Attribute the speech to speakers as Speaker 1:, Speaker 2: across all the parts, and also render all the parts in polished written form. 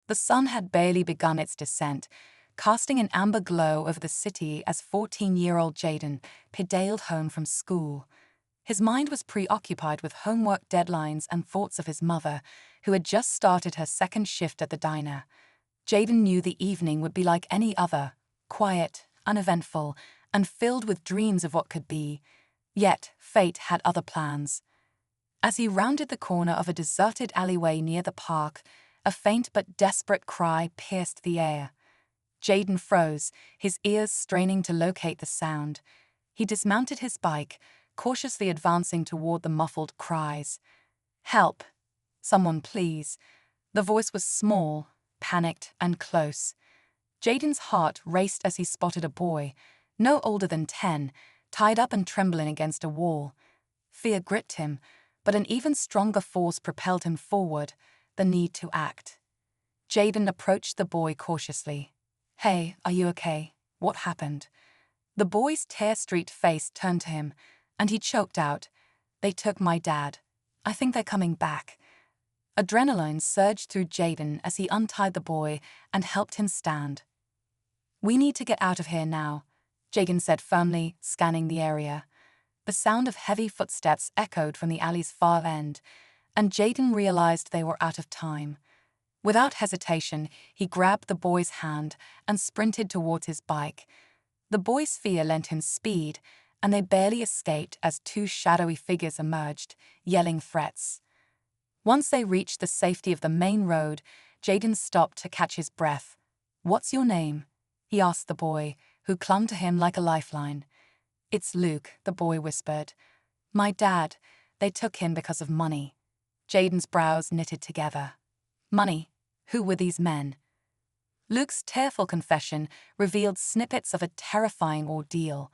Speaker 1: The sun had barely begun its descent, casting an amber glow over the city as 14-year-old Jaden pedaled home from school. His mind was preoccupied with homework deadlines and thoughts of his mother, who had just started her second shift at the diner. Jaden knew the evening would be like any other, quiet, uneventful, and filled with dreams of what could be. Yet, fate had other plans. As he rounded the corner of a deserted alleyway near the park, a faint but desperate cry pierced the air. Jaden froze, his ears straining to locate the sound. He dismounted his bike, cautiously advancing toward the muffled cries. "Help! Someone, please." The voice was small, panicked, and close. Jaden's heart raced as he spotted a boy, no older than 10, tied up and trembling against a wall. Fear gripped him, but an even stronger force propelled him forward, the need to act. Jaden approached the boy cautiously. "Hey, are you okay? What happened?" The boy's tear-streaked face turned to him, and he choked out, "They took my dad. I think they're coming back." Adrenaline surged through Jaden as he untied the boy and helped him stand. "We need to get out of here now," Jaden said firmly, scanning the area. The sound of heavy footsteps echoed from the alley's far end, and Jaden realized they were out of time. Without hesitation, he grabbed the boy's hand and sprinted towards his bike. The boy's fear lent him speed, and they barely escaped as two shadowy figures emerged, yelling threats. Once they reached the safety of the main road, Jaden stopped to catch his breath. "What's your name?" he asked the boy, who clung to him like a lifeline. "It's Luke," the boy whispered. "My dad, they took him because of money." Jaden's brows knitted together. Money? Who were these men? Luke's tearful confession revealed snippets of a terrifying ordeal.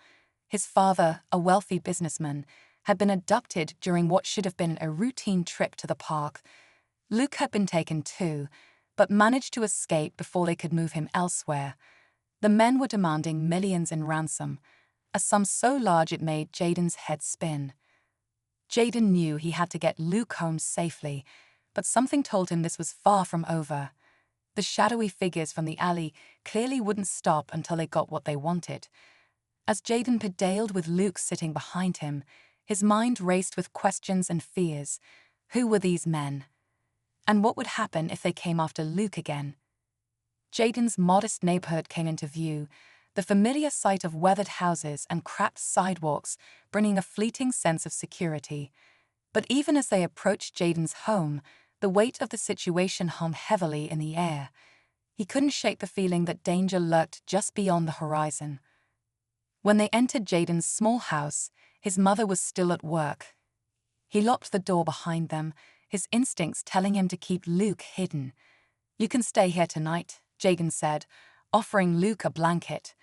Speaker 1: His father, a wealthy businessman, had been abducted during what should have been a routine trip to the park. Luke had been taken too, but managed to escape before they could move him elsewhere. The men were demanding millions in ransom, a sum so large it made Jaden's head spin. Jaden knew he had to get Luke home safely, but something told him this was far from over. The shadowy figures from the alley clearly wouldn't stop until they got what they wanted. As Jaden pedaled with Luke sitting behind him, his mind raced with questions and fears. Who were these men? And what would happen if they came after Luke again? Jaden's modest neighborhood came into view, the familiar sight of weathered houses and cracked sidewalks bringing a fleeting sense of security. But even as they approached Jaden's home, the weight of the situation hung heavily in the air. He couldn't shake the feeling that danger lurked just beyond the horizon. When they entered Jaden's small house, his mother was still at work. He locked the door behind them, his instincts telling him to keep Luke hidden. "You can stay here tonight," Jaden said, offering Luke a blanket.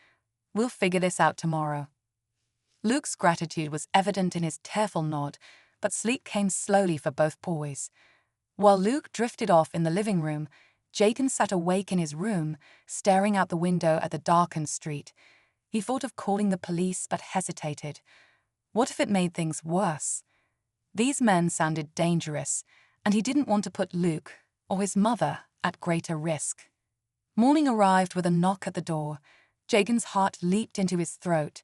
Speaker 1: "We'll figure this out tomorrow." Luke's gratitude was evident in his tearful nod, but sleep came slowly for both boys. While Luke drifted off in the living room, Jaden sat awake in his room, staring out the window at the darkened street. He thought of calling the police but hesitated. What if it made things worse? These men sounded dangerous, and he didn't want to put Luke, or his mother, at greater risk. Morning arrived with a knock at the door. Jaden's heart leaped into his throat.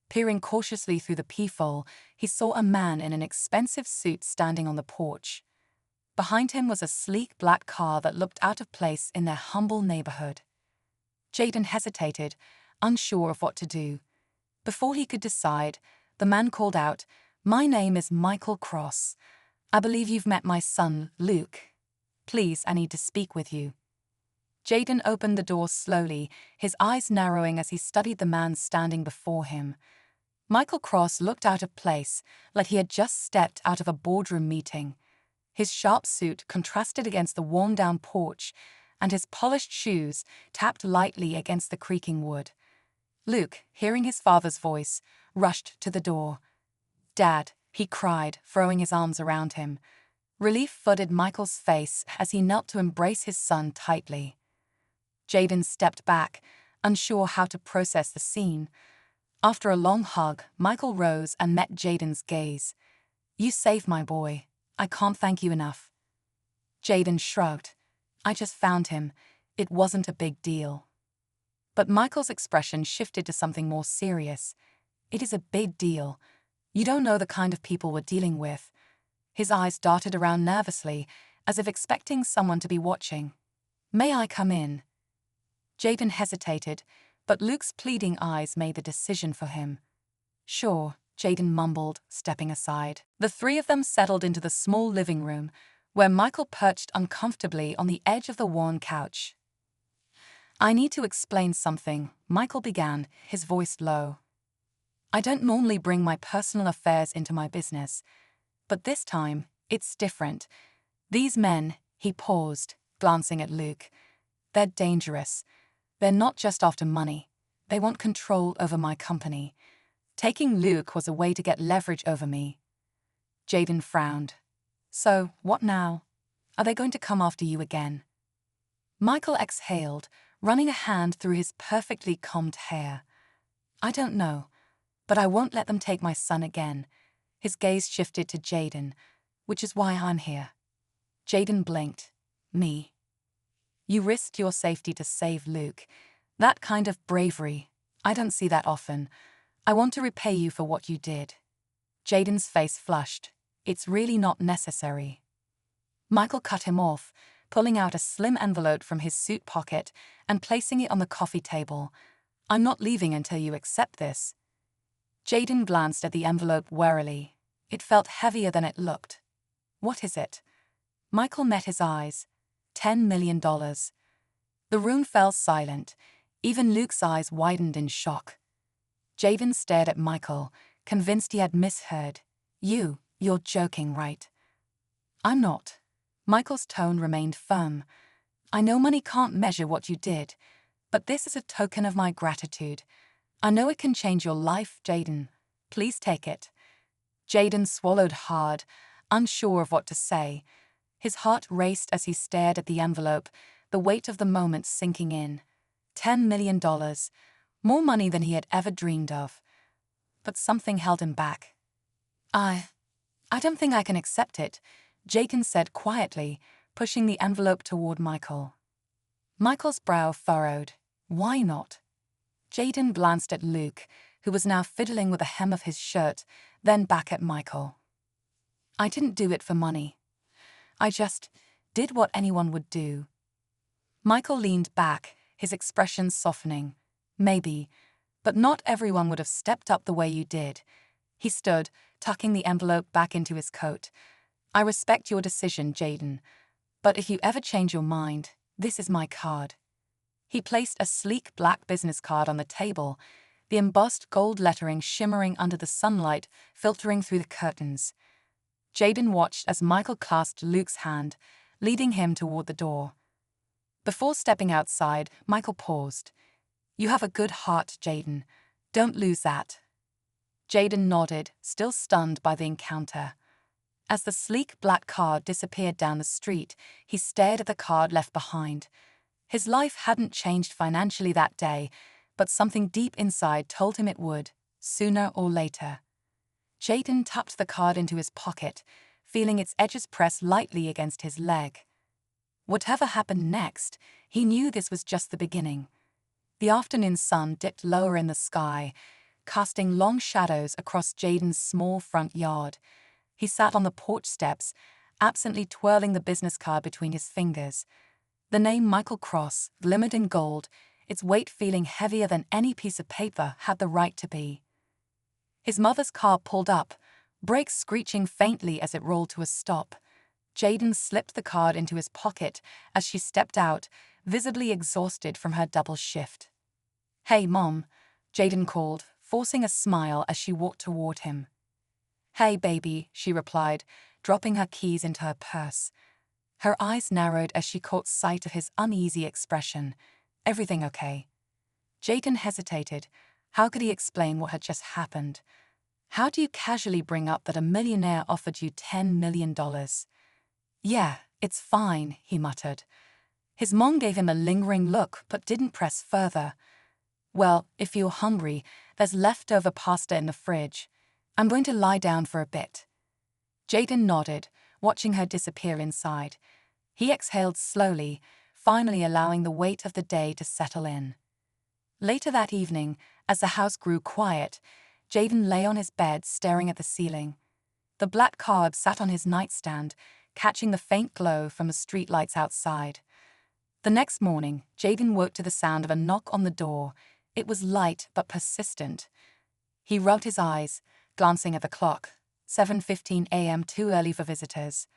Speaker 1: Peering cautiously through the peephole, he saw a man in an expensive suit standing on the porch. Behind him was a sleek black car that looked out of place in their humble neighborhood. Jaden hesitated, unsure of what to do. Before he could decide, the man called out, "My name is Michael Cross. I believe you've met my son, Luke. Please, I need to speak with you." Jaden opened the door slowly, his eyes narrowing as he studied the man standing before him. Michael Cross looked out of place, like he had just stepped out of a boardroom meeting. His sharp suit contrasted against the worn-down porch, and his polished shoes tapped lightly against the creaking wood. Luke, hearing his father's voice, rushed to the door. "Dad," he cried, throwing his arms around him. Relief flooded Michael's face as he knelt to embrace his son tightly. Jaden stepped back, unsure how to process the scene. After a long hug, Michael rose and met Jaden's gaze. "You saved my boy. I can't thank you enough." Jaden shrugged. I just found him. It wasn't a big deal. But Michael's expression shifted to something more serious. It is a big deal. You don't know the kind of people we're dealing with. His eyes darted around nervously, as if expecting someone to be watching. May I come in? Jaden hesitated, but Luke's pleading eyes made the decision for him. Sure, Jaden mumbled, stepping aside. The three of them settled into the small living room, where Michael perched uncomfortably on the edge of the worn couch. I need to explain something, Michael began, his voice low. I don't normally bring my personal affairs into my business, but this time, it's different. These men, he paused, glancing at Luke, they're dangerous. They're not just after money. They want control over my company. Taking Luke was a way to get leverage over me. Jaden frowned. So, what now? Are they going to come after you again? Michael exhaled, running a hand through his perfectly combed hair. I don't know, but I won't let them take my son again. His gaze shifted to Jaden, which is why I'm here. Jaden blinked. Me. You risked your safety to save Luke. That kind of bravery, I don't see that often. I want to repay you for what you did. Jaden's face flushed. It's really not necessary. Michael cut him off, pulling out a slim envelope from his suit pocket and placing it on the coffee table. I'm not leaving until you accept this. Jaden glanced at the envelope warily. It felt heavier than it looked. What is it? Michael met his eyes. $10 million. The room fell silent. Even Luke's eyes widened in shock. Jaden stared at Michael, convinced he had misheard. You're joking, right? I'm not. Michael's tone remained firm. I know money can't measure what you did, but this is a token of my gratitude. I know it can change your life, Jaden. Please take it. Jaden swallowed hard, unsure of what to say. His heart raced as he stared at the envelope, the weight of the moment sinking in. $10 million. More money than he had ever dreamed of. But something held him back. I don't think I can accept it, Jaden said quietly, pushing the envelope toward Michael. Michael's brow furrowed. Why not? Jaden glanced at Luke, who was now fiddling with the hem of his shirt, then back at Michael. I didn't do it for money. I just did what anyone would do. Michael leaned back, his expression softening. Maybe, but not everyone would have stepped up the way you did. He stood, tucking the envelope back into his coat. I respect your decision, Jaden, but if you ever change your mind, this is my card. He placed a sleek black business card on the table, the embossed gold lettering shimmering under the sunlight filtering through the curtains. Jaden watched as Michael clasped Luke's hand, leading him toward the door. Before stepping outside, Michael paused. You have a good heart, Jaden. Don't lose that. Jaden nodded, still stunned by the encounter. As the sleek black card disappeared down the street, he stared at the card left behind. His life hadn't changed financially that day, but something deep inside told him it would, sooner or later. Jaden tucked the card into his pocket, feeling its edges press lightly against his leg. Whatever happened next, he knew this was just the beginning. The afternoon sun dipped lower in the sky, casting long shadows across Jaden's small front yard. He sat on the porch steps, absently twirling the business card between his fingers. The name Michael Cross glimmered in gold, its weight feeling heavier than any piece of paper had the right to be. His mother's car pulled up, brakes screeching faintly as it rolled to a stop. Jaden slipped the card into his pocket as she stepped out, visibly exhausted from her double shift. Hey, Mom, Jaden called, forcing a smile as she walked toward him. Hey, baby, she replied, dropping her keys into her purse. Her eyes narrowed as she caught sight of his uneasy expression. Everything okay? Jaden hesitated. How could he explain what had just happened? How do you casually bring up that a millionaire offered you $10 million? Yeah, it's fine, he muttered. His mom gave him a lingering look but didn't press further. Well, if you're hungry, there's leftover pasta in the fridge. I'm going to lie down for a bit. Jaden nodded, watching her disappear inside. He exhaled slowly, finally allowing the weight of the day to settle in. Later that evening, as the house grew quiet, Jaden lay on his bed staring at the ceiling. The black card sat on his nightstand, catching the faint glow from the streetlights outside. The next morning, Jaden woke to the sound of a knock on the door. It was light but persistent. He rubbed his eyes, glancing at the clock. 7:15 a.m., too early for visitors.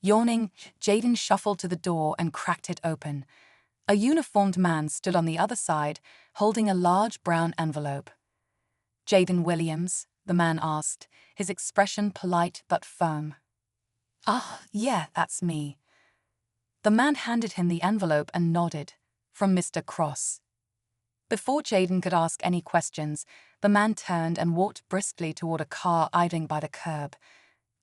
Speaker 1: Yawning, Jaden shuffled to the door and cracked it open. A uniformed man stood on the other side, holding a large brown envelope. "Jaden Williams?" the man asked, his expression polite but firm. "Ah, yeah, that's me." The man handed him the envelope and nodded. "From Mr. Cross." Before Jaden could ask any questions, the man turned and walked briskly toward a car idling by the curb.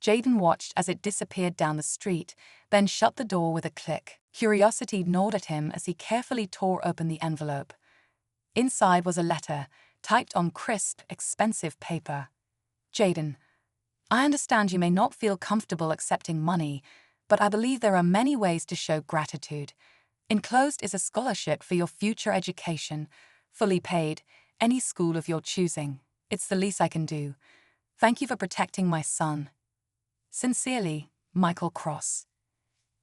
Speaker 1: Jaden watched as it disappeared down the street, then shut the door with a click. Curiosity gnawed at him as he carefully tore open the envelope. Inside was a letter, typed on crisp, expensive paper. "Jaden, I understand you may not feel comfortable accepting money, but I believe there are many ways to show gratitude. Enclosed is a scholarship for your future education, fully paid, any school of your choosing. It's the least I can do. Thank you for protecting my son. Sincerely, Michael Cross."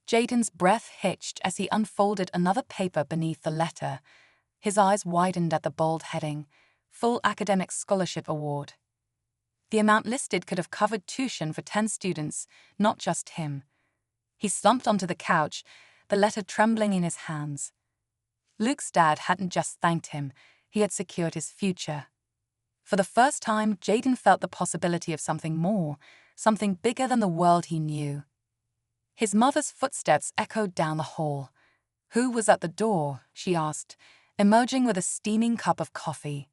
Speaker 1: Jaden's breath hitched as he unfolded another paper beneath the letter. His eyes widened at the bold heading, "Full Academic Scholarship Award." The amount listed could have covered tuition for 10 students, not just him. He slumped onto the couch, the letter trembling in his hands. Luke's dad hadn't just thanked him, he had secured his future. For the first time, Jaden felt the possibility of something more, something bigger than the world he knew. His mother's footsteps echoed down the hall. "Who was at the door?" she asked, emerging with a steaming cup of coffee.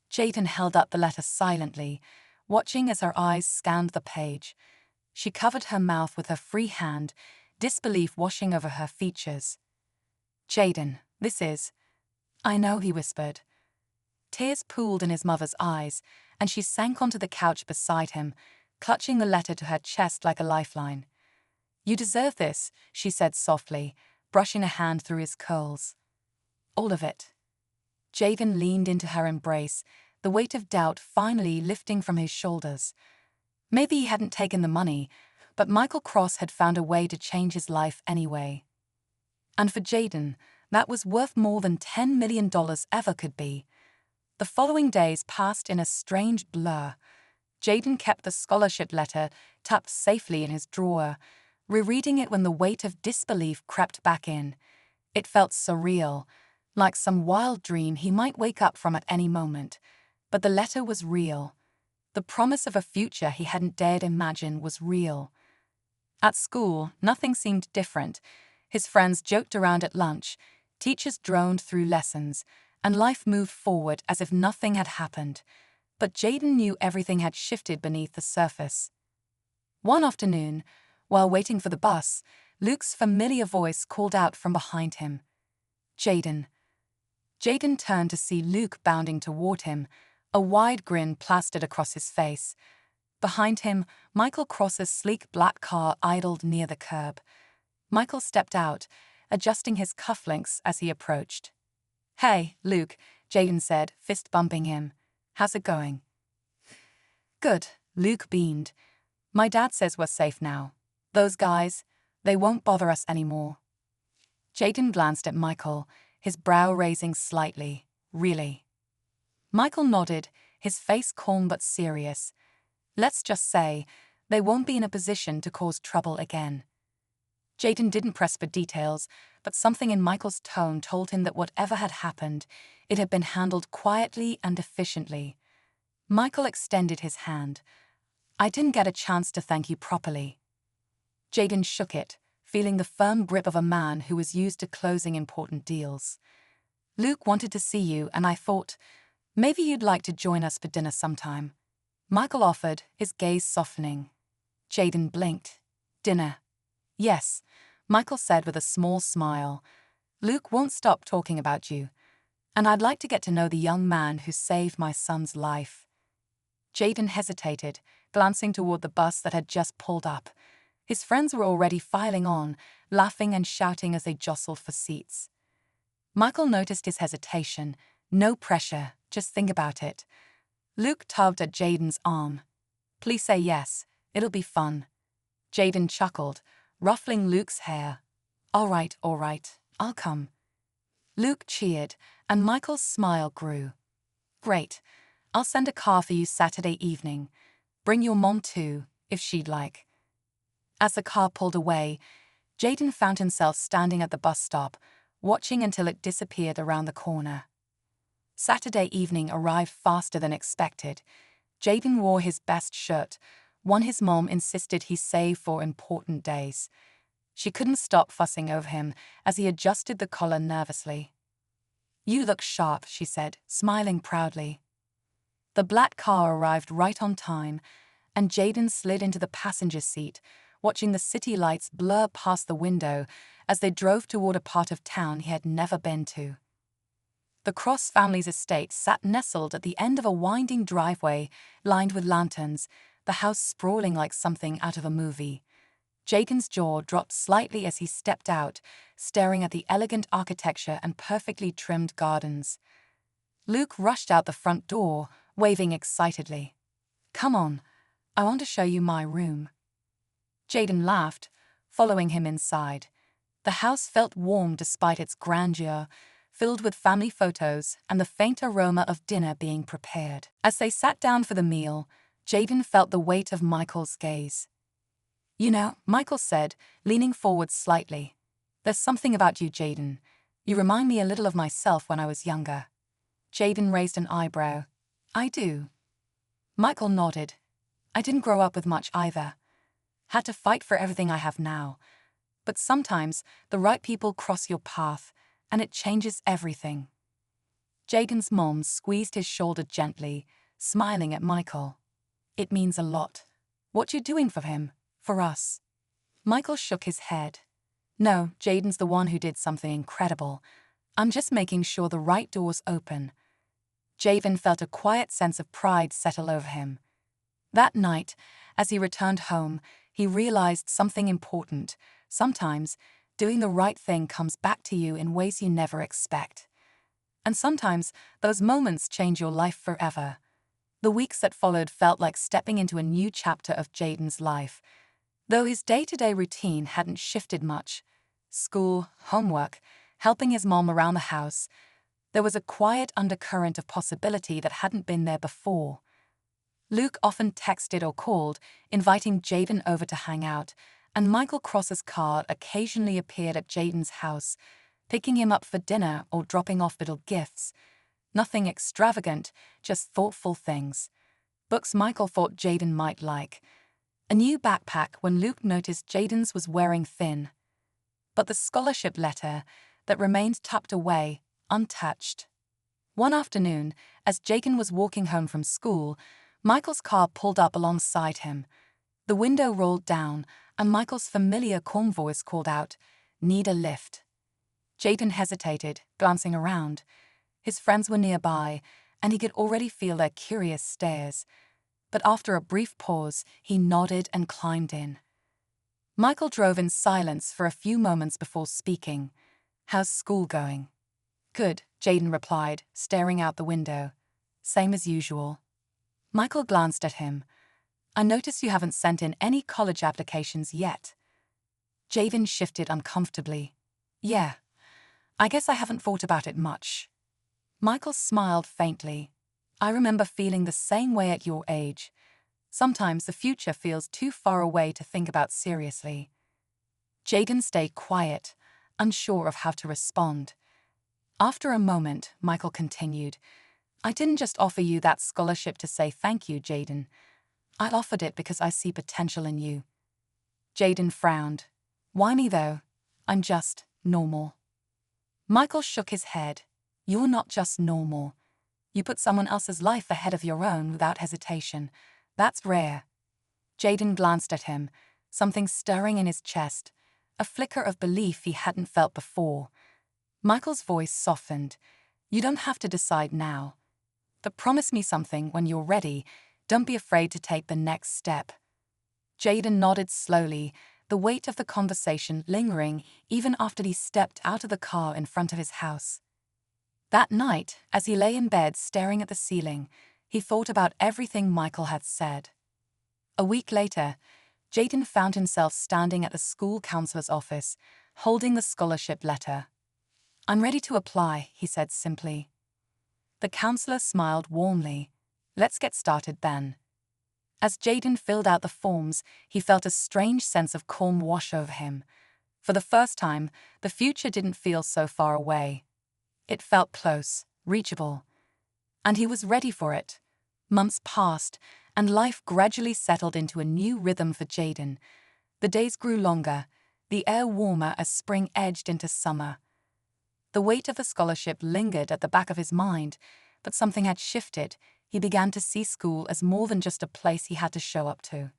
Speaker 1: Jaden held up the letter silently, watching as her eyes scanned the page. She covered her mouth with her free hand, disbelief washing over her features. "Jaden, this is—" "I know," he whispered. Tears pooled in his mother's eyes, and she sank onto the couch beside him, clutching the letter to her chest like a lifeline. "You deserve this," she said softly, brushing a hand through his curls. "All of it." Jaden leaned into her embrace, the weight of doubt finally lifting from his shoulders. Maybe he hadn't taken the money, but Michael Cross had found a way to change his life anyway. And for Jaden, that was worth more than $10 million ever could be. The following days passed in a strange blur. Jaden kept the scholarship letter tucked safely in his drawer, rereading it when the weight of disbelief crept back in. It felt surreal, like some wild dream he might wake up from at any moment. But the letter was real. The promise of a future he hadn't dared imagine was real. At school, nothing seemed different. His friends joked around at lunch, teachers droned through lessons, and life moved forward as if nothing had happened. But Jaden knew everything had shifted beneath the surface. One afternoon, while waiting for the bus, Luke's familiar voice called out from behind him. "Jaden." Jaden turned to see Luke bounding toward him, a wide grin plastered across his face. Behind him, Michael Cross's sleek black car idled near the curb. Michael stepped out, adjusting his cufflinks as he approached. "Hey, Luke," Jaden said, fist bumping him. "How's it going?" "Good," Luke beamed. "My dad says we're safe now. Those guys, they won't bother us anymore." Jaden glanced at Michael, his brow raising slightly. "Really?" Michael nodded, his face calm but serious. "Let's just say, they won't be in a position to cause trouble again." Jaden didn't press for details, but something in Michael's tone told him that whatever had happened, it had been handled quietly and efficiently. Michael extended his hand. "I didn't get a chance to thank you properly." Jaden shook it, feeling the firm grip of a man who was used to closing important deals. "Luke wanted to see you, and I thought, maybe you'd like to join us for dinner sometime." Michael offered, his gaze softening. Jaden blinked. "Dinner?" "Yes," Michael said with a small smile. "Luke won't stop talking about you, and I'd like to get to know the young man who saved my son's life." Jaden hesitated, glancing toward the bus that had just pulled up. His friends were already filing on, laughing and shouting as they jostled for seats. Michael noticed his hesitation. No pressure, just think about it. Luke tugged at Jaden's arm. Please say yes, it'll be fun. Jaden chuckled, ruffling Luke's hair. All right, I'll come. Luke cheered, and Michael's smile grew. Great, I'll send a car for you Saturday evening. Bring your mom too, if she'd like. As the car pulled away, Jaden found himself standing at the bus stop, watching until it disappeared around the corner. Saturday evening arrived faster than expected. Jaden wore his best shirt, one his mom insisted he save for important days. She couldn't stop fussing over him as he adjusted the collar nervously. You look sharp, she said, smiling proudly. The black car arrived right on time, and Jaden slid into the passenger seat, watching the city lights blur past the window as they drove toward a part of town he had never been to. The Cross family's estate sat nestled at the end of a winding driveway lined with lanterns, the house sprawling like something out of a movie. Jaden's jaw dropped slightly as he stepped out, staring at the elegant architecture and perfectly trimmed gardens. Luke rushed out the front door, waving excitedly. Come on, I want to show you my room. Jaden laughed, following him inside. The house felt warm despite its grandeur, filled with family photos and the faint aroma of dinner being prepared. As they sat down for the meal, Jaden felt the weight of Michael's gaze. You know, Michael said, leaning forward slightly. There's something about you, Jaden. You remind me a little of myself when I was younger. Jaden raised an eyebrow. I do. Michael nodded. I didn't grow up with much either. Had to fight for everything I have now. But sometimes the right people cross your path, and it changes everything. Jaden's mom squeezed his shoulder gently, smiling at Michael. It means a lot. What you doing for him? For us? Michael shook his head. No, Jaden's the one who did something incredible. I'm just making sure the right doors open. Jaden felt a quiet sense of pride settle over him. That night, as he returned home, he realized something important. Sometimes, doing the right thing comes back to you in ways you never expect. And sometimes, those moments change your life forever. The weeks that followed felt like stepping into a new chapter of Jaden's life. Though his day-to-day routine hadn't shifted much, school, homework, helping his mom around the house, there was a quiet undercurrent of possibility that hadn't been there before. Luke often texted or called, inviting Jaden over to hang out, and Michael Cross's car occasionally appeared at Jaden's house, picking him up for dinner or dropping off little gifts. Nothing extravagant, just thoughtful things. Books Michael thought Jaden might like. A new backpack when Luke noticed Jaden's was wearing thin. But the scholarship letter that remained tucked away, untouched. One afternoon, as Jaden was walking home from school, Michael's car pulled up alongside him. The window rolled down, and Michael's familiar calm voice called out, "Need a lift?" Jaden hesitated, glancing around. His friends were nearby, and he could already feel their curious stares. But after a brief pause, he nodded and climbed in. Michael drove in silence for a few moments before speaking. "How's school going?" "Good," Jaden replied, staring out the window. "Same as usual." Michael glanced at him. "I notice you haven't sent in any college applications yet." Jaden shifted uncomfortably. "Yeah, I guess I haven't thought about it much." Michael smiled faintly. "I remember feeling the same way at your age. Sometimes the future feels too far away to think about seriously." Jaden stayed quiet, unsure of how to respond. After a moment, Michael continued, "I didn't just offer you that scholarship to say thank you, Jaden. I offered it because I see potential in you." Jaden frowned. "Why me though? I'm just normal." Michael shook his head. "You're not just normal. You put someone else's life ahead of your own without hesitation. That's rare." Jaden glanced at him, something stirring in his chest, a flicker of belief he hadn't felt before. Michael's voice softened. "You don't have to decide now. But promise me something when you're ready. Don't be afraid to take the next step." Jaden nodded slowly, the weight of the conversation lingering even after he stepped out of the car in front of his house. That night, as he lay in bed staring at the ceiling, he thought about everything Michael had said. A week later, Jaden found himself standing at the school counselor's office, holding the scholarship letter. "I'm ready to apply," he said simply. The counselor smiled warmly. "Let's get started then." As Jaden filled out the forms, he felt a strange sense of calm wash over him. For the first time, the future didn't feel so far away. It felt close, reachable. And he was ready for it. Months passed, and life gradually settled into a new rhythm for Jaden. The days grew longer, the air warmer as spring edged into summer. The weight of the scholarship lingered at the back of his mind, but something had shifted. He began to see school as more than just a place he had to show up to.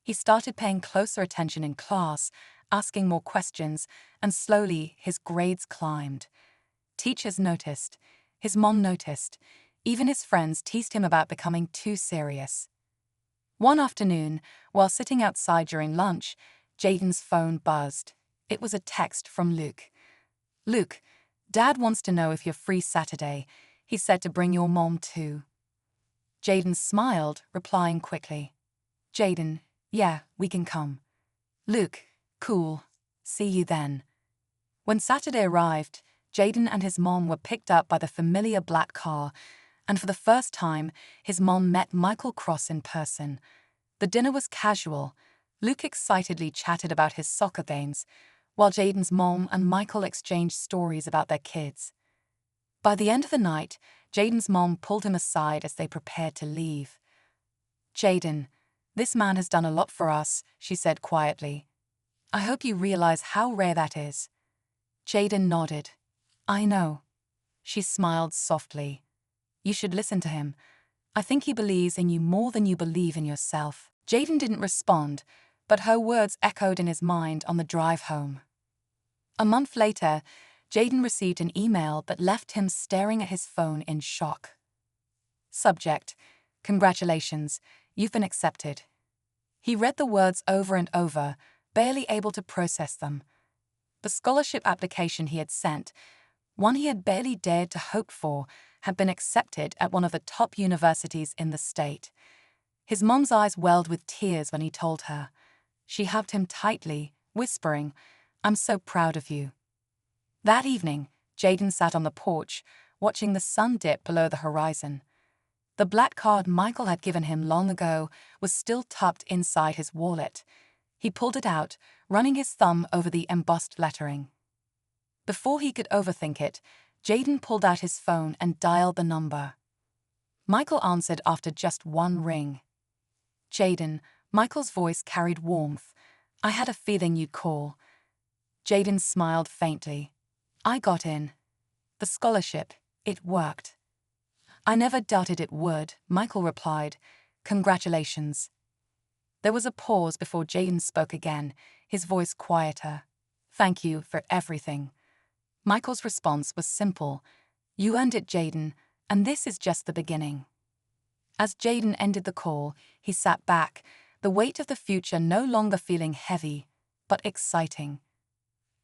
Speaker 1: He started paying closer attention in class, asking more questions, and slowly his grades climbed. Teachers noticed. His mom noticed. Even his friends teased him about becoming too serious. One afternoon, while sitting outside during lunch, Jaden's phone buzzed. It was a text from Luke. "Luke, Dad wants to know if you're free Saturday. He said to bring your mom too." Jaden smiled, replying quickly. "Jaden, yeah, we can come." "Luke, cool. See you then." When Saturday arrived, Jaden and his mom were picked up by the familiar black car, and for the first time, his mom met Michael Cross in person. The dinner was casual. Luke excitedly chatted about his soccer games, while Jaden's mom and Michael exchanged stories about their kids. By the end of the night, Jaden's mom pulled him aside as they prepared to leave. "Jaden, this man has done a lot for us," she said quietly. "I hope you realize how rare that is." Jaden nodded. "I know." She smiled softly. "You should listen to him. I think he believes in you more than you believe in yourself." Jaden didn't respond, but her words echoed in his mind on the drive home. A month later, Jaden received an email that left him staring at his phone in shock. Subject: "Congratulations, you've been accepted." He read the words over and over, barely able to process them. The scholarship application he had sent, one he had barely dared to hope for, had been accepted at one of the top universities in the state. His mom's eyes welled with tears when he told her. She hugged him tightly, whispering, "I'm so proud of you." That evening, Jaden sat on the porch, watching the sun dip below the horizon. The black card Michael had given him long ago was still tucked inside his wallet. He pulled it out, running his thumb over the embossed lettering. Before he could overthink it, Jaden pulled out his phone and dialed the number. Michael answered after just one ring. "Jaden," Michael's voice carried warmth. "I had a feeling you'd call." Jaden smiled faintly. "I got in. The scholarship, it worked." "I never doubted it would," Michael replied. "Congratulations." There was a pause before Jaden spoke again, his voice quieter. "Thank you for everything." Michael's response was simple. "You earned it, Jaden, and this is just the beginning." As Jaden ended the call, he sat back, the weight of the future no longer feeling heavy, but exciting.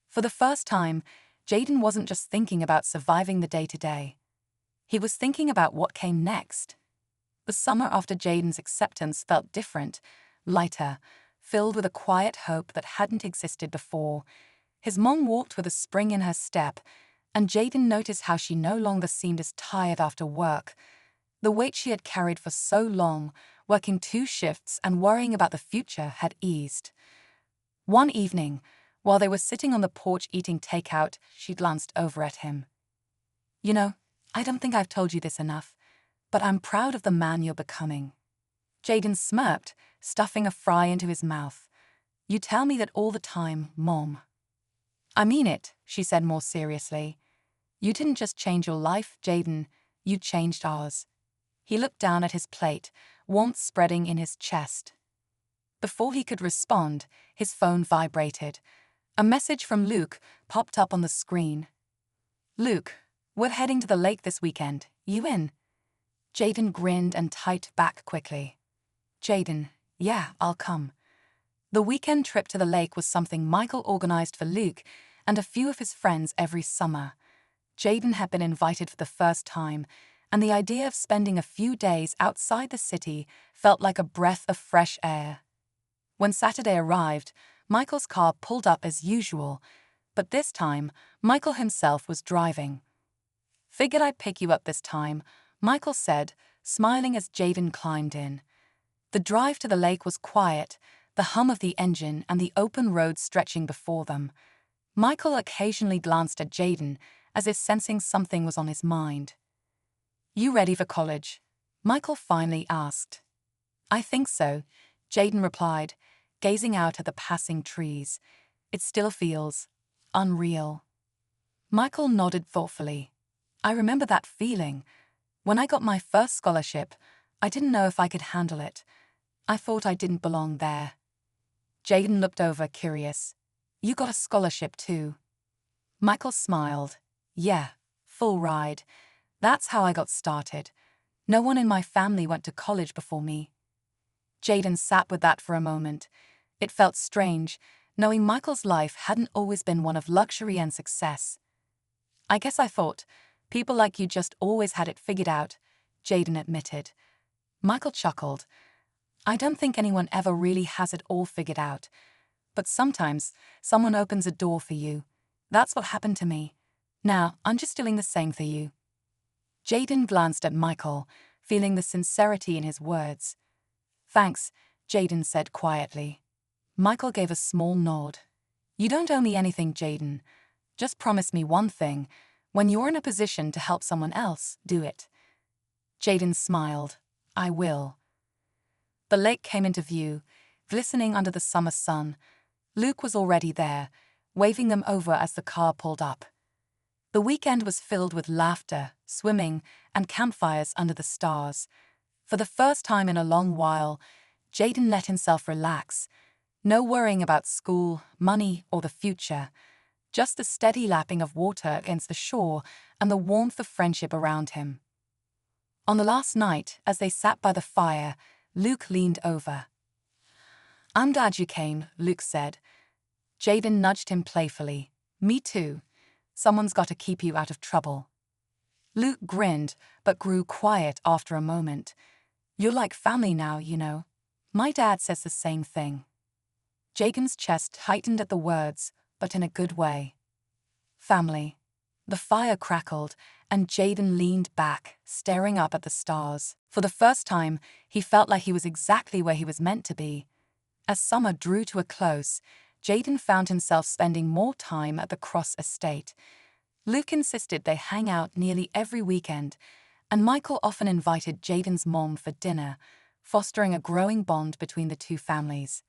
Speaker 1: For the first time, Jaden wasn't just thinking about surviving the day-to-day. He was thinking about what came next. The summer after Jaden's acceptance felt different, lighter, filled with a quiet hope that hadn't existed before. His mom walked with a spring in her step, and Jaden noticed how she no longer seemed as tired after work. The weight she had carried for so long, working 2 shifts and worrying about the future, had eased. One evening, while they were sitting on the porch eating takeout, she glanced over at him. "You know, I don't think I've told you this enough, but I'm proud of the man you're becoming." Jaden smirked, stuffing a fry into his mouth. "You tell me that all the time, Mom." "I mean it," she said more seriously. "You didn't just change your life, Jaden, you changed ours." He looked down at his plate, warmth spreading in his chest. Before he could respond, his phone vibrated. A message from Luke popped up on the screen. "Luke, we're heading to the lake this weekend. You in?" Jaden grinned and typed back quickly. "Jaden, yeah, I'll come." The weekend trip to the lake was something Michael organized for Luke and a few of his friends every summer. Jaden had been invited for the first time, and the idea of spending a few days outside the city felt like a breath of fresh air. When Saturday arrived, Michael's car pulled up as usual, but this time, Michael himself was driving. "Figured I'd pick you up this time," Michael said, smiling as Jaden climbed in. The drive to the lake was quiet, the hum of the engine and the open road stretching before them. Michael occasionally glanced at Jaden, as if sensing something was on his mind. "You ready for college?" Michael finally asked. "I think so," Jaden replied, gazing out at the passing trees. "It still feels unreal." Michael nodded thoughtfully. "I remember that feeling. When I got my first scholarship, I didn't know if I could handle it. I thought I didn't belong there." Jaden looked over, curious. "You got a scholarship too?" Michael smiled. "Yeah, full ride. That's how I got started. No one in my family went to college before me." Jaden sat with that for a moment. It felt strange, knowing Michael's life hadn't always been one of luxury and success. "I guess I thought people like you just always had it figured out," Jaden admitted. Michael chuckled. "I don't think anyone ever really has it all figured out. But sometimes someone opens a door for you. That's what happened to me. Now, I'm just doing the same for you." Jaden glanced at Michael, feeling the sincerity in his words. "Thanks," Jaden said quietly. Michael gave a small nod. "You don't owe me anything, Jaden. Just promise me one thing. When you're in a position to help someone else, do it." Jaden smiled. "I will." The lake came into view, glistening under the summer sun. Luke was already there, waving them over as the car pulled up. The weekend was filled with laughter, swimming, and campfires under the stars. For the first time in a long while, Jaden let himself relax. No worrying about school, money, or the future. Just the steady lapping of water against the shore and the warmth of friendship around him. On the last night, as they sat by the fire, Luke leaned over. "I'm glad you came," Luke said. Jaden nudged him playfully. "Me too. Someone's got to keep you out of trouble." Luke grinned, but grew quiet after a moment. "You're like family now, you know. My dad says the same thing." Jaden's chest tightened at the words, but in a good way. Family. The fire crackled, and Jaden leaned back, staring up at the stars. For the first time, he felt like he was exactly where he was meant to be. As summer drew to a close, Jaden found himself spending more time at the Cross estate. Luke insisted they hang out nearly every weekend, and Michael often invited Jaden's mom for dinner, fostering a growing bond between the two families.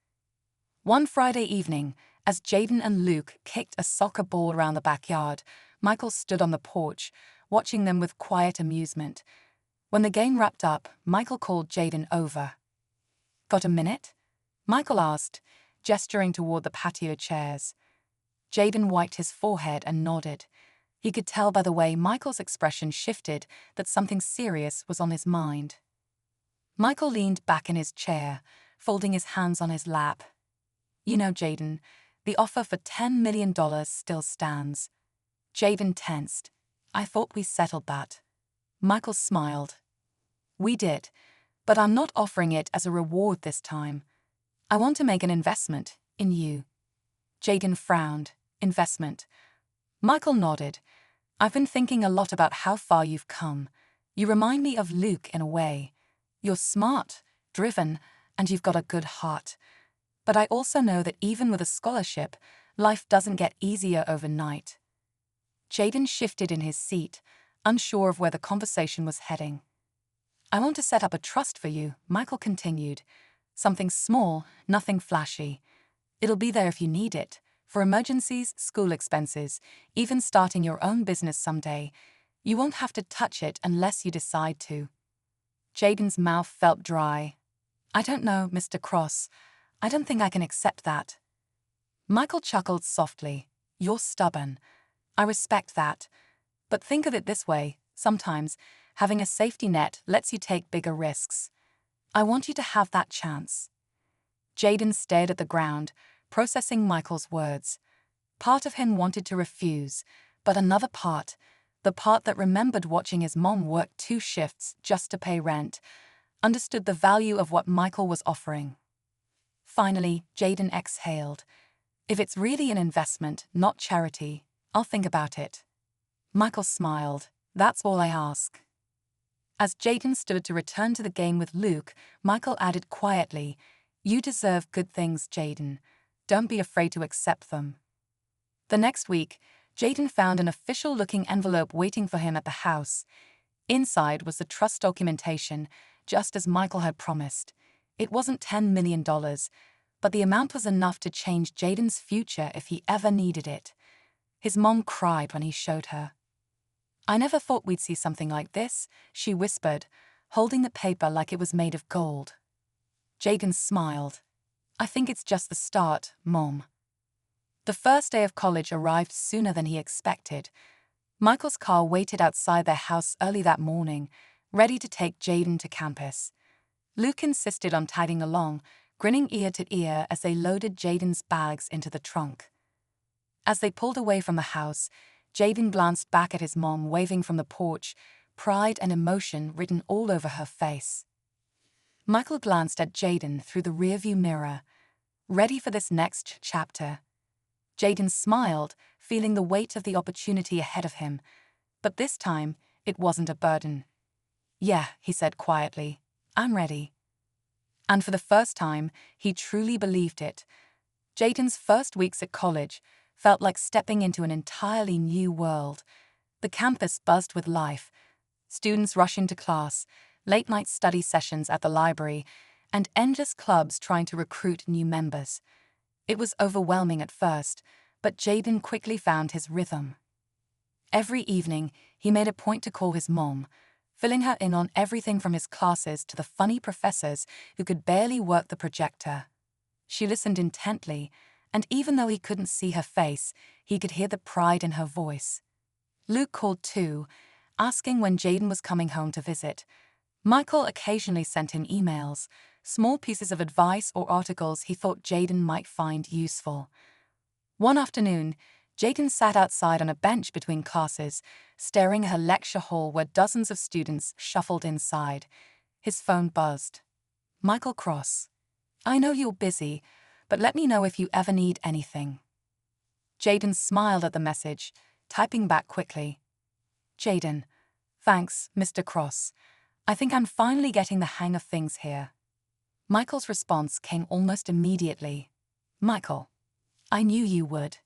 Speaker 1: One Friday evening, as Jaden and Luke kicked a soccer ball around the backyard, Michael stood on the porch, watching them with quiet amusement. When the game wrapped up, Michael called Jaden over. "Got a minute?" Michael asked, gesturing toward the patio chairs. Jaden wiped his forehead and nodded. He could tell by the way Michael's expression shifted that something serious was on his mind. Michael leaned back in his chair, folding his hands on his lap. "You know, Jaden, the offer for $10 million still stands." Jaden tensed. "I thought we settled that." Michael smiled. "We did, but I'm not offering it as a reward this time. I want to make an investment in you." Jaden frowned. "Investment?" Michael nodded. "I've been thinking a lot about how far you've come. You remind me of Luke in a way. You're smart, driven, and you've got a good heart. But I also know that even with a scholarship, life doesn't get easier overnight." Jaden shifted in his seat, unsure of where the conversation was heading. "I want to set up a trust for you," Michael continued. "Something small, nothing flashy. It'll be there if you need it, for emergencies, school expenses, even starting your own business someday. You won't have to touch it unless you decide to." Jaden's mouth felt dry. "I don't know, Mr. Cross. I don't think I can accept that." Michael chuckled softly. "You're stubborn. I respect that. But think of it this way, sometimes having a safety net lets you take bigger risks. I want you to have that chance." Jaden stared at the ground, processing Michael's words. Part of him wanted to refuse, but another part, the part that remembered watching his mom work 2 shifts just to pay rent, understood the value of what Michael was offering. Finally, Jaden exhaled. If it's really an investment, not charity, I'll think about it. Michael smiled. That's all I ask. As Jaden stood to return to the game with Luke, Michael added quietly, "You deserve good things, Jaden. Don't be afraid to accept them." The next week, Jaden found an official-looking envelope waiting for him at the house. Inside was the trust documentation, just as Michael had promised. It wasn't $10 million, but the amount was enough to change Jaden's future if he ever needed it. His mom cried when he showed her. "I never thought we'd see something like this," she whispered, holding the paper like it was made of gold. Jaden smiled. "I think it's just the start, Mom." The first day of college arrived sooner than he expected. Michael's car waited outside their house early that morning, ready to take Jaden to campus. Luke insisted on tagging along, grinning ear to ear as they loaded Jaden's bags into the trunk. As they pulled away from the house, Jaden glanced back at his mom waving from the porch, pride and emotion written all over her face. Michael glanced at Jaden through the rearview mirror, ready for this next chapter. Jaden smiled, feeling the weight of the opportunity ahead of him, but this time it wasn't a burden. "Yeah," he said quietly, "I'm ready." And for the first time, he truly believed it. Jaden's first weeks at college felt like stepping into an entirely new world. The campus buzzed with life. Students rushing to class, late-night study sessions at the library, and endless clubs trying to recruit new members. It was overwhelming at first, but Jaden quickly found his rhythm. Every evening, he made a point to call his mom, filling her in on everything from his classes to the funny professors who could barely work the projector. She listened intently, and even though he couldn't see her face, he could hear the pride in her voice. Luke called too, asking when Jaden was coming home to visit. Michael occasionally sent him emails, small pieces of advice or articles he thought Jaden might find useful. One afternoon, Jaden sat outside on a bench between classes, staring at a lecture hall where dozens of students shuffled inside. His phone buzzed. "Michael Cross. I know you're busy, but let me know if you ever need anything." Jaden smiled at the message, typing back quickly. "Jaden, thanks, Mr. Cross. I think I'm finally getting the hang of things here." Michael's response came almost immediately. "Michael, I knew you would."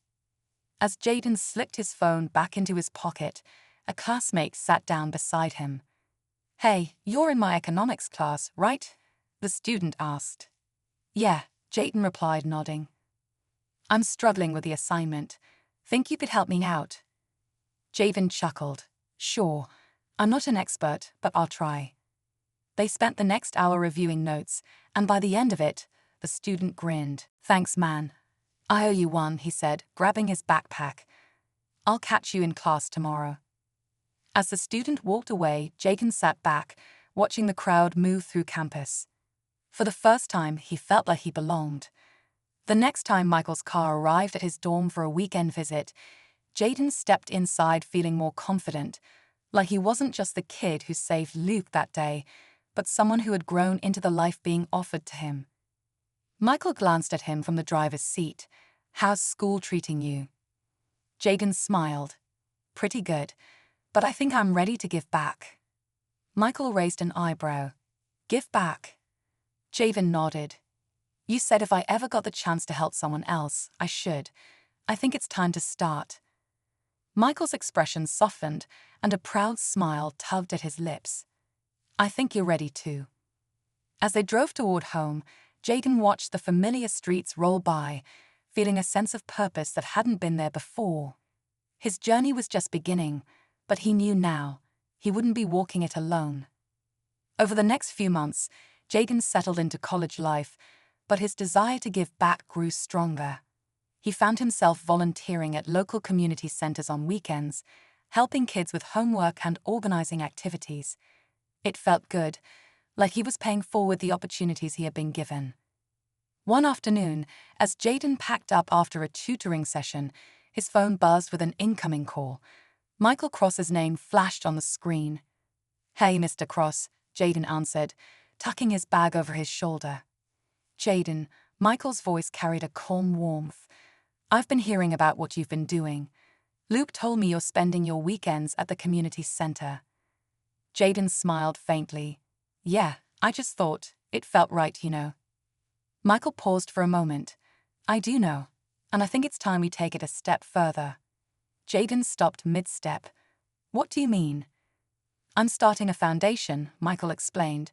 Speaker 1: As Jaden slipped his phone back into his pocket, a classmate sat down beside him. "Hey, you're in my economics class, right?" the student asked. "Yeah," Jaden replied, nodding. "I'm struggling with the assignment. Think you could help me out?" Jaden chuckled. "Sure. I'm not an expert, but I'll try." They spent the next hour reviewing notes, and by the end of it, the student grinned. "Thanks, man. I owe you one," he said, grabbing his backpack. "I'll catch you in class tomorrow." As the student walked away, Jaden sat back, watching the crowd move through campus. For the first time, he felt like he belonged. The next time Michael's car arrived at his dorm for a weekend visit, Jaden stepped inside feeling more confident, like he wasn't just the kid who saved Luke that day, but someone who had grown into the life being offered to him. Michael glanced at him from the driver's seat. "How's school treating you?" Jaden smiled. "Pretty good, but I think I'm ready to give back." Michael raised an eyebrow. "Give back?" Jaden nodded. "You said if I ever got the chance to help someone else, I should. I think it's time to start." Michael's expression softened, and a proud smile tugged at his lips. "I think you're ready too." As they drove toward home, Jaden watched the familiar streets roll by, feeling a sense of purpose that hadn't been there before. His journey was just beginning, but he knew now he wouldn't be walking it alone. Over the next few months, Jaden settled into college life, but his desire to give back grew stronger. He found himself volunteering at local community centers on weekends, helping kids with homework and organizing activities. It felt good, like he was paying forward the opportunities he had been given. One afternoon, as Jaden packed up after a tutoring session, his phone buzzed with an incoming call. Michael Cross's name flashed on the screen. "Hey, Mr. Cross," Jaden answered, tucking his bag over his shoulder. "Jaden," Michael's voice carried a calm warmth. "I've been hearing about what you've been doing. Luke told me you're spending your weekends at the community center." Jaden smiled faintly. "Yeah, I just thought it felt right, you know." Michael paused for a moment. "I do know, and I think it's time we take it a step further." Jaden stopped mid-step. "What do you mean?" "I'm starting a foundation," Michael explained.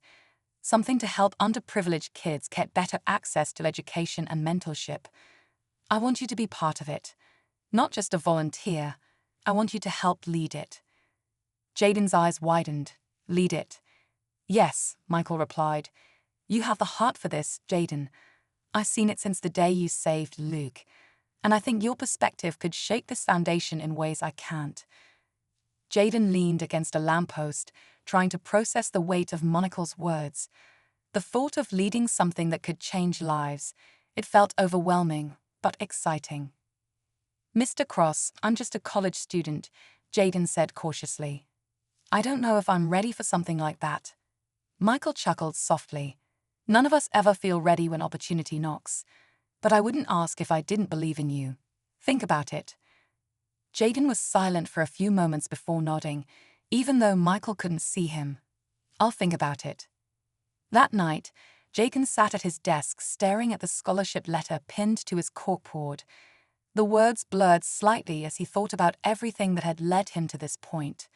Speaker 1: "Something to help underprivileged kids get better access to education and mentorship. I want you to be part of it. Not just a volunteer. I want you to help lead it." Jaden's eyes widened. "Lead it?" "Yes," Michael replied. "You have the heart for this, Jaden. I've seen it since the day you saved Luke, and I think your perspective could shape this foundation in ways I can't." Jaden leaned against a lamppost, trying to process the weight of Michael's words. The thought of leading something that could change lives, it felt overwhelming, but exciting. "Mr. Cross, I'm just a college student," Jaden said cautiously. "I don't know if I'm ready for something like that." Michael chuckled softly. "None of us ever feel ready when opportunity knocks. But I wouldn't ask if I didn't believe in you. Think about it." Jaden was silent for a few moments before nodding, even though Michael couldn't see him. "I'll think about it." That night, Jaden sat at his desk staring at the scholarship letter pinned to his corkboard. The words blurred slightly as he thought about everything that had led him to this point.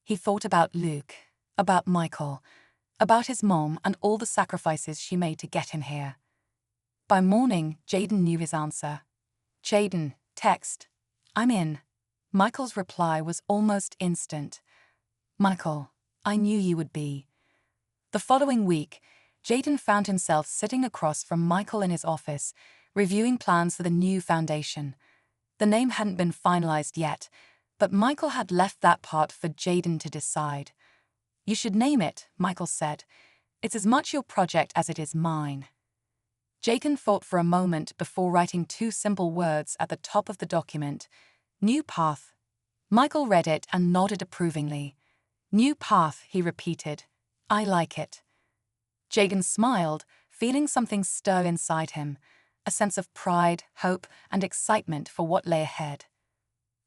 Speaker 1: He thought about Luke, about Michael, about his mom and all the sacrifices she made to get him here. By morning, Jaden knew his answer. "Jaden, text. I'm in." Michael's reply was almost instant. "Michael, I knew you would be." The following week, Jaden found himself sitting across from Michael in his office, reviewing plans for the new foundation. The name hadn't been finalized yet, but Michael had left that part for Jaden to decide. "You should name it," Michael said. "It's as much your project as it is mine." Jaden thought for a moment before writing two simple words at the top of the document. "New Path." Michael read it and nodded approvingly. "New Path," he repeated. "I like it." Jaden smiled, feeling something stir inside him, a sense of pride, hope, and excitement for what lay ahead.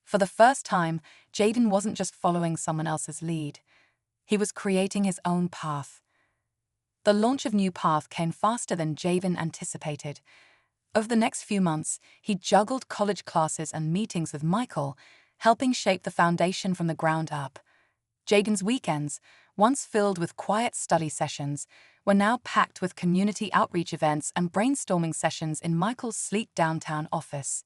Speaker 1: For the first time, Jaden wasn't just following someone else's lead. He was creating his own path. The launch of New Path came faster than Jaden anticipated. Over the next few months, he juggled college classes and meetings with Michael, helping shape the foundation from the ground up. Jaden's weekends, once filled with quiet study sessions, were now packed with community outreach events and brainstorming sessions in Michael's sleek downtown office.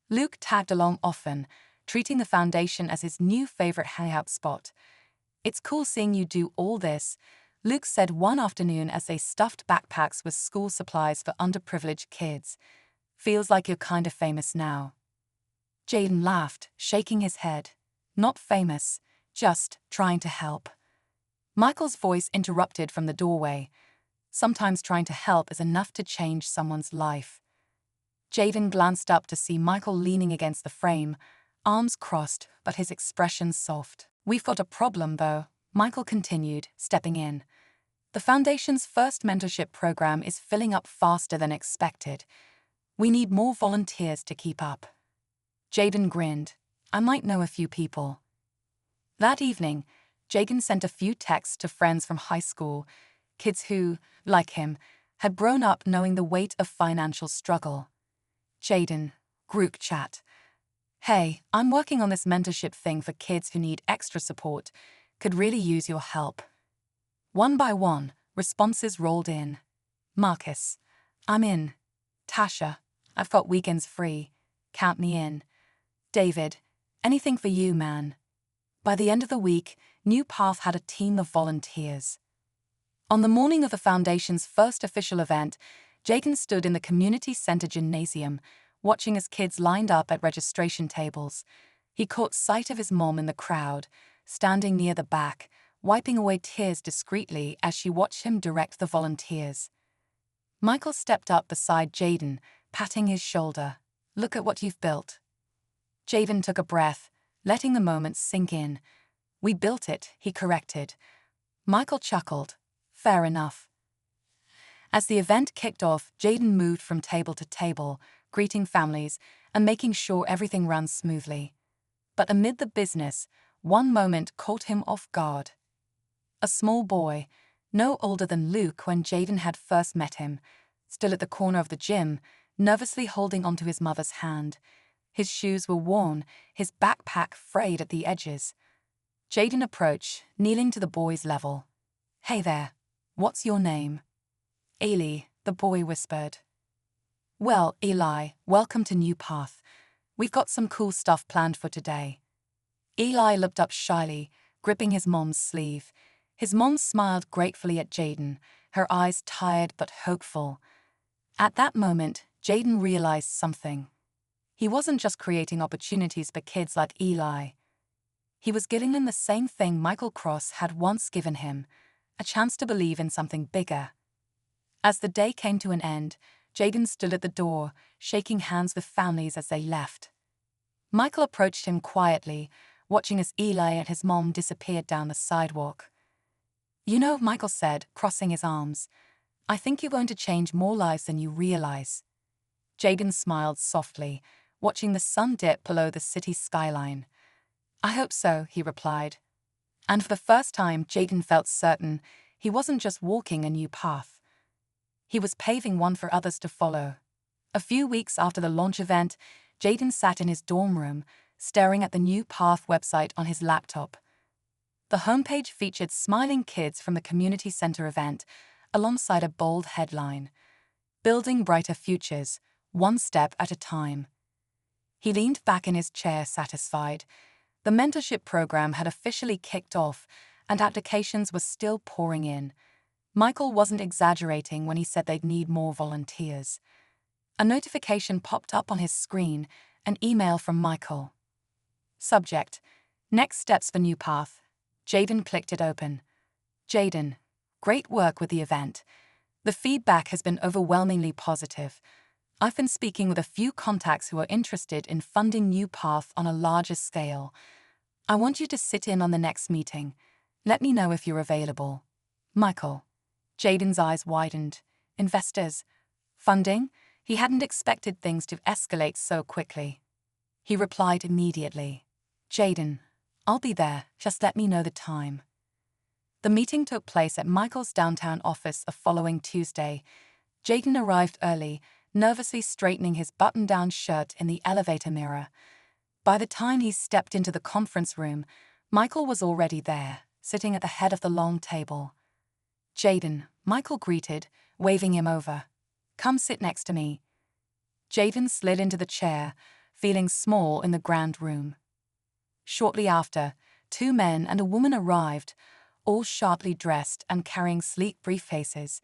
Speaker 1: Luke tagged along often, treating the foundation as his new favorite hangout spot. "It's cool seeing you do all this," Luke said one afternoon as they stuffed backpacks with school supplies for underprivileged kids. "Feels like you're kind of famous now." Jaden laughed, shaking his head. "Not famous. Just trying to help." Michael's voice interrupted from the doorway. "Sometimes trying to help is enough to change someone's life." Jaden glanced up to see Michael leaning against the frame, arms crossed but his expression soft. "We've got a problem, though," Michael continued, stepping in. "The Foundation's first mentorship program is filling up faster than expected. We need more volunteers to keep up." Jaden grinned. "I might know a few people." That evening, Jaden sent a few texts to friends from high school, kids who, like him, had grown up knowing the weight of financial struggle. "Jaden, group chat. Hey, I'm working on this mentorship thing for kids who need extra support. Could really use your help." One by one, responses rolled in. "Marcus, I'm in." "Tasha, I've got weekends free. Count me in." "David, anything for you, man." By the end of the week, New Path had a team of volunteers. On the morning of the Foundation's first official event, Jaden stood in the community center gymnasium, watching as kids lined up at registration tables. He caught sight of his mom in the crowd, standing near the back, wiping away tears discreetly as she watched him direct the volunteers. Michael stepped up beside Jaden, patting his shoulder. "Look at what you've built." Jaden took a breath, letting the moment sink in. "We built it," he corrected. Michael chuckled. "Fair enough." As the event kicked off, Jaden moved from table to table, greeting families and making sure everything ran smoothly. But amid the business, one moment caught him off guard. A small boy, no older than Luke when Jaden had first met him, stood at the corner of the gym, nervously holding onto his mother's hand. His shoes were worn, his backpack frayed at the edges. Jaden approached, kneeling to the boy's level. "Hey there, what's your name?" "Eli," the boy whispered. "Well, Eli, welcome to New Path. We've got some cool stuff planned for today." Eli looked up shyly, gripping his mom's sleeve. His mom smiled gratefully at Jaden, her eyes tired but hopeful. At that moment, Jaden realized something. He wasn't just creating opportunities for kids like Eli. He was giving them the same thing Michael Cross had once given him, a chance to believe in something bigger. As the day came to an end, Jaden stood at the door, shaking hands with families as they left. Michael approached him quietly, watching as Eli and his mom disappeared down the sidewalk. "You know," Michael said, crossing his arms, "I think you're going to change more lives than you realize." Jaden smiled softly, watching the sun dip below the city skyline. "I hope so," he replied. And for the first time, Jaden felt certain he wasn't just walking a new path. He was paving one for others to follow. A few weeks after the launch event, Jaden sat in his dorm room, staring at the New Path website on his laptop. The homepage featured smiling kids from the community center event, alongside a bold headline: "Building Brighter Futures, One Step at a Time." He leaned back in his chair, satisfied. The mentorship program had officially kicked off, and applications were still pouring in. Michael wasn't exaggerating when he said they'd need more volunteers. A notification popped up on his screen, an email from Michael. Subject: Next Steps for New Path. Jaden clicked it open. "Jaden, great work with the event. The feedback has been overwhelmingly positive. I've been speaking with a few contacts who are interested in funding New Path on a larger scale. I want you to sit in on the next meeting. Let me know if you're available. Michael." Jaden's eyes widened. Investors? Funding? He hadn't expected things to escalate so quickly. He replied immediately. "Jaden, I'll be there, just let me know the time." The meeting took place at Michael's downtown office the following Tuesday. Jaden arrived early, nervously straightening his button-down shirt in the elevator mirror. By the time he stepped into the conference room, Michael was already there, sitting at the head of the long table. "Jaden," Michael greeted, waving him over. "Come sit next to me." Jaden slid into the chair, feeling small in the grand room. Shortly after, 2 men and a woman arrived, all sharply dressed and carrying sleek briefcases.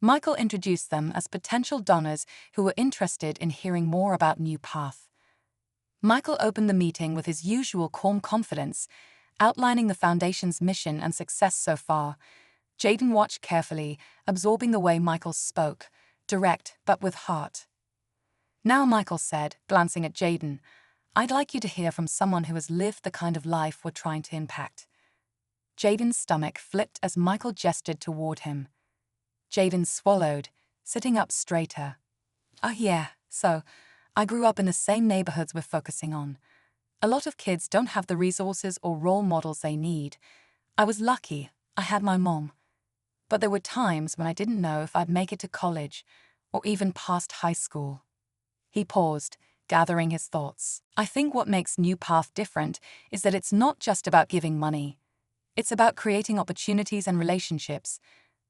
Speaker 1: Michael introduced them as potential donors who were interested in hearing more about New Path. Michael opened the meeting with his usual calm confidence, outlining the foundation's mission and success so far. Jaden watched carefully, absorbing the way Michael spoke, direct but with heart. "Now," Michael said, glancing at Jaden, "I'd like you to hear from someone who has lived the kind of life we're trying to impact." Jaden's stomach flipped as Michael gestured toward him. Jaden swallowed, sitting up straighter. "Oh yeah, so I grew up in the same neighborhoods we're focusing on. A lot of kids don't have the resources or role models they need. I was lucky, I had my mom. But there were times when I didn't know if I'd make it to college or even past high school." He paused, gathering his thoughts. "I think what makes New Path different is that it's not just about giving money. It's about creating opportunities and relationships.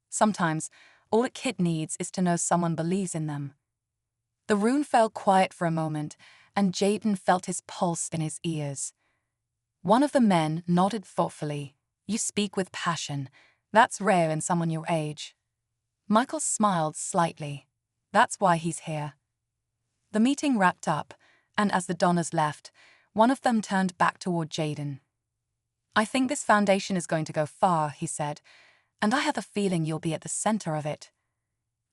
Speaker 1: Sometimes, all a kid needs is to know someone believes in them." The room fell quiet for a moment, and Jaden felt his pulse in his ears. One of the men nodded thoughtfully. "You speak with passion. That's rare in someone your age." Michael smiled slightly. "That's why he's here." The meeting wrapped up, and as the donors left, one of them turned back toward Jaden. "I think this foundation is going to go far," he said, "and I have a feeling you'll be at the center of it."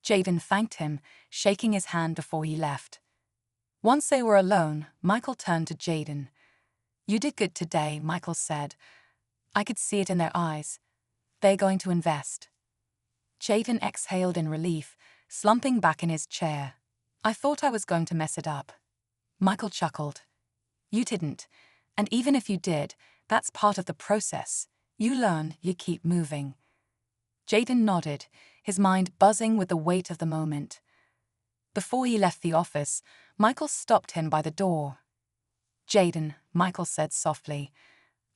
Speaker 1: Jaden thanked him, shaking his hand before he left. Once they were alone, Michael turned to Jaden. "You did good today," Michael said. I could see it in their eyes. They're going to invest. Jaden exhaled in relief, slumping back in his chair. "I thought I was going to mess it up." Michael chuckled. "You didn't. And even if you did, that's part of the process. You learn, you keep moving." Jaden nodded, his mind buzzing with the weight of the moment. Before he left the office, Michael stopped him by the door. "Jaden," Michael said softly,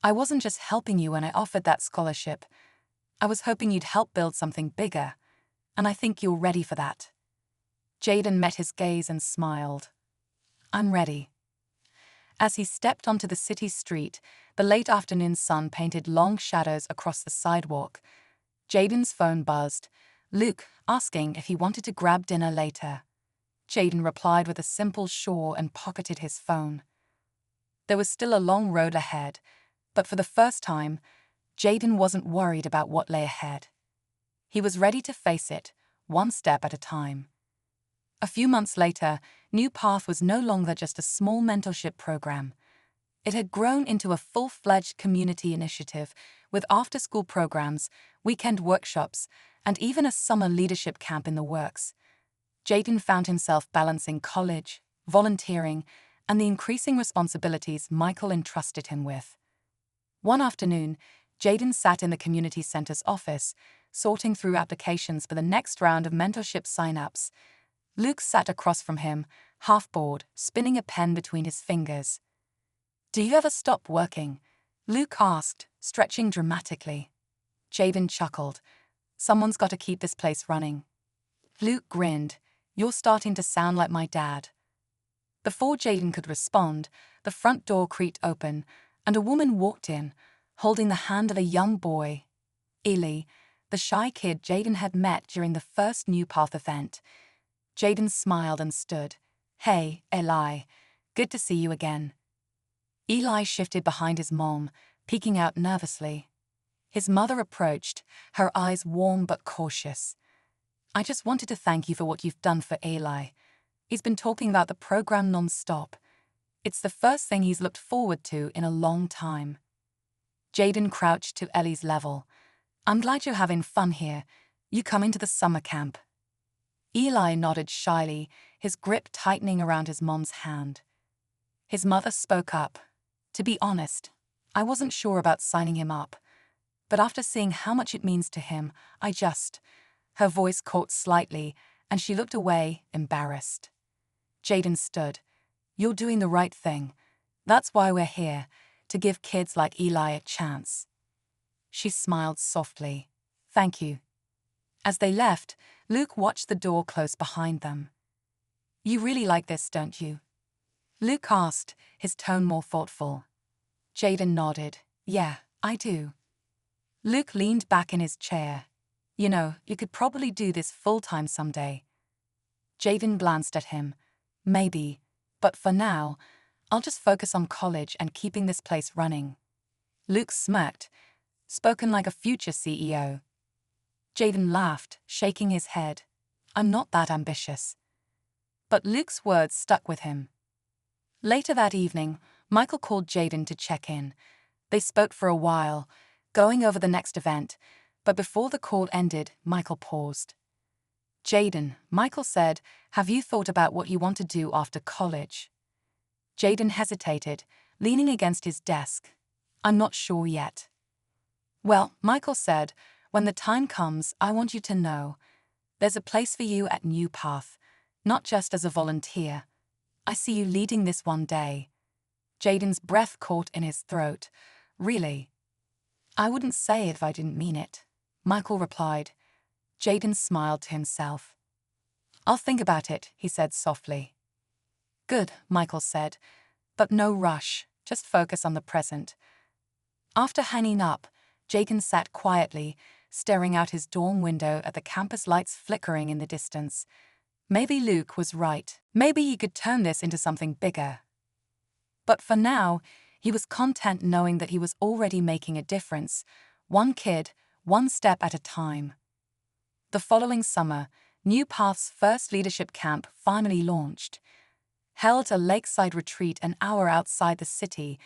Speaker 1: "I wasn't just helping you when I offered that scholarship. I was hoping you'd help build something bigger, and I think you're ready for that." Jaden met his gaze and smiled. "I'm ready." As he stepped onto the city street, the late afternoon sun painted long shadows across the sidewalk. Jaden's phone buzzed, Luke asking if he wanted to grab dinner later. Jaden replied with a simple sure and pocketed his phone. There was still a long road ahead, but for the first time, Jaden wasn't worried about what lay ahead. He was ready to face it, one step at a time. A few months later, New Path was no longer just a small mentorship program. It had grown into a full-fledged community initiative with after-school programs, weekend workshops, and even a summer leadership camp in the works. Jaden found himself balancing college, volunteering, and the increasing responsibilities Michael entrusted him with. One afternoon, Jaden sat in the community center's office, sorting through applications for the next round of mentorship sign-ups. Luke sat across from him, half bored, spinning a pen between his fingers. "Do you ever stop working?" Luke asked, stretching dramatically. Jaden chuckled. "Someone's got to keep this place running." Luke grinned. "You're starting to sound like my dad." Before Jaden could respond, the front door creaked open, and a woman walked in, holding the hand of a young boy. Eli, the shy kid Jaden had met during the first New Path event. Jaden smiled and stood. "Hey, Eli. Good to see you again." Eli shifted behind his mom, peeking out nervously. His mother approached, her eyes warm but cautious. "I just wanted to thank you for what you've done for Eli. He's been talking about the program non-stop. It's the first thing he's looked forward to in a long time." Jaden crouched to Ellie's level. "I'm glad you're having fun here. You coming to the summer camp?" Eli nodded shyly, his grip tightening around his mom's hand. His mother spoke up. "To be honest, I wasn't sure about signing him up. But after seeing how much it means to him, I just..." Her voice caught slightly, and she looked away, embarrassed. Jaden stood. "You're doing the right thing. That's why we're here, to give kids like Eli a chance." She smiled softly. "Thank you." As they left, Luke watched the door close behind them. "You really like this, don't you?" Luke asked, his tone more thoughtful. Jaden nodded. "Yeah, I do." Luke leaned back in his chair. "You know, you could probably do this full-time someday." Jaden glanced at him. "Maybe, but for now, I'll just focus on college and keeping this place running." Luke smirked, spoken like a future CEO. Jaden laughed, shaking his head. "I'm not that ambitious." But Luke's words stuck with him. Later that evening, Michael called Jaden to check in. They spoke for a while, going over the next event, but before the call ended, Michael paused. "Jaden," Michael said, "have you thought about what you want to do after college?" Jaden hesitated, leaning against his desk. "I'm not sure yet." "Well," Michael said, "when the time comes, I want you to know. There's a place for you at New Path, not just as a volunteer. I see you leading this one day." Jaden's breath caught in his throat. "Really?" "I wouldn't say it if I didn't mean it," Michael replied. Jaden smiled to himself. "I'll think about it," he said softly. "Good," Michael said, "but no rush, just focus on the present." After hanging up, Jaden sat quietly, staring out his dorm window at the campus lights flickering in the distance. Maybe Luke was right. Maybe he could turn this into something bigger. But for now, he was content knowing that he was already making a difference, one kid, one step at a time. The following summer, New Path's first leadership camp finally launched. Held a lakeside retreat an hour outside the city,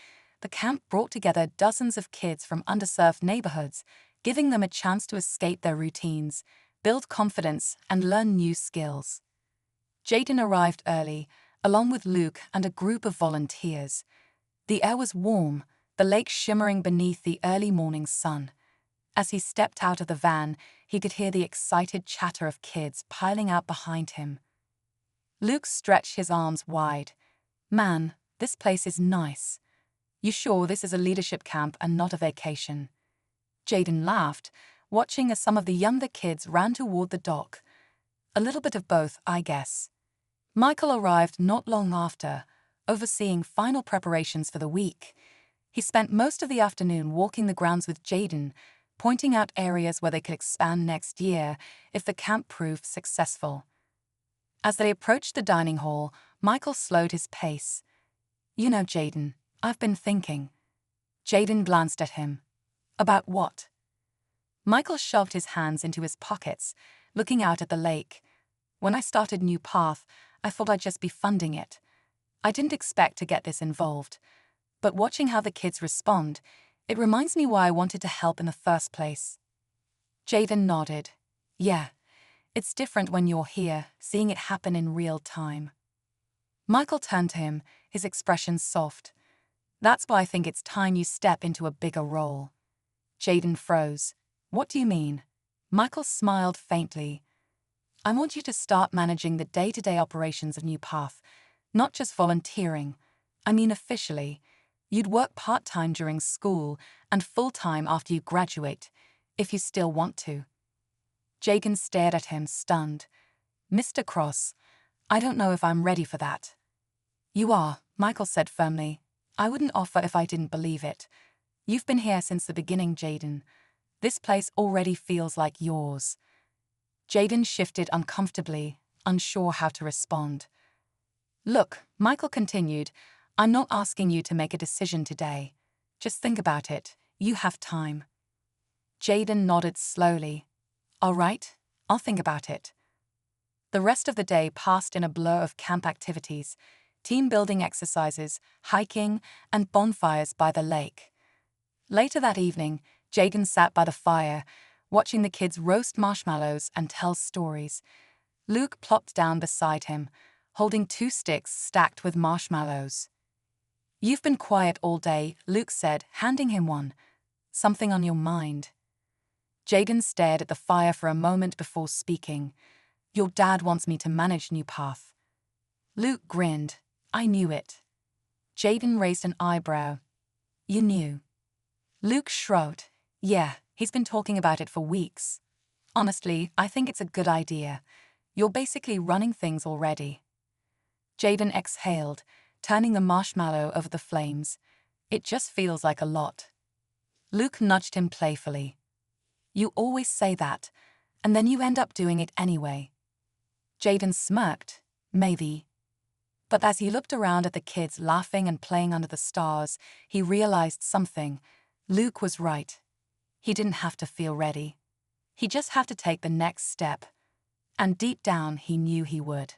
Speaker 1: the camp brought together dozens of kids from underserved neighborhoods, giving them a chance to escape their routines, build confidence, and learn new skills. Jaden arrived early, along with Luke and a group of volunteers. The air was warm, the lake shimmering beneath the early morning sun. As he stepped out of the van, he could hear the excited chatter of kids piling out behind him. Luke stretched his arms wide. "Man, this place is nice. You sure this is a leadership camp and not a vacation?" Jaden laughed, watching as some of the younger kids ran toward the dock. "A little bit of both, I guess." Michael arrived not long after, overseeing final preparations for the week. He spent most of the afternoon walking the grounds with Jaden, pointing out areas where they could expand next year if the camp proved successful. As they approached the dining hall, Michael slowed his pace. "You know, Jaden, I've been thinking." Jaden glanced at him. "About what?" Michael shoved his hands into his pockets, looking out at the lake. "When I started New Path, I thought I'd just be funding it. I didn't expect to get this involved. But watching how the kids respond, it reminds me why I wanted to help in the first place." Jaden nodded. "Yeah, it's different when you're here, seeing it happen in real time." Michael turned to him, his expression soft. "That's why I think it's time you step into a bigger role." Jaden froze. "What do you mean?" Michael smiled faintly. "I want you to start managing the day-to-day operations of New Path, not just volunteering. I mean officially. You'd work part-time during school and full-time after you graduate, if you still want to." Jaden stared at him, stunned. "Mr. Cross, I don't know if I'm ready for that." "You are," Michael said firmly. "I wouldn't offer if I didn't believe it. You've been here since the beginning, Jaden. This place already feels like yours." Jaden shifted uncomfortably, unsure how to respond. "Look," Michael continued, "I'm not asking you to make a decision today. Just think about it. You have time." Jaden nodded slowly. "All right, I'll think about it." The rest of the day passed in a blur of camp activities, team-building exercises, hiking, and bonfires by the lake. Later that evening, Jaden sat by the fire, watching the kids roast marshmallows and tell stories. Luke plopped down beside him, holding 2 sticks stacked with marshmallows. "You've been quiet all day," Luke said, handing him one. "Something on your mind?" Jaden stared at the fire for a moment before speaking. "Your dad wants me to manage New Path." Luke grinned. "I knew it." Jaden raised an eyebrow. "You knew?" Luke shrugged. "Yeah, he's been talking about it for weeks. Honestly, I think it's a good idea. You're basically running things already." Jaden exhaled, turning the marshmallow over the flames. "It just feels like a lot." Luke nudged him playfully. "You always say that, and then you end up doing it anyway." Jaden smirked. "Maybe." But as he looked around at the kids laughing and playing under the stars, he realized something. Luke was right. He didn't have to feel ready. He just had to take the next step. And deep down, he knew he would.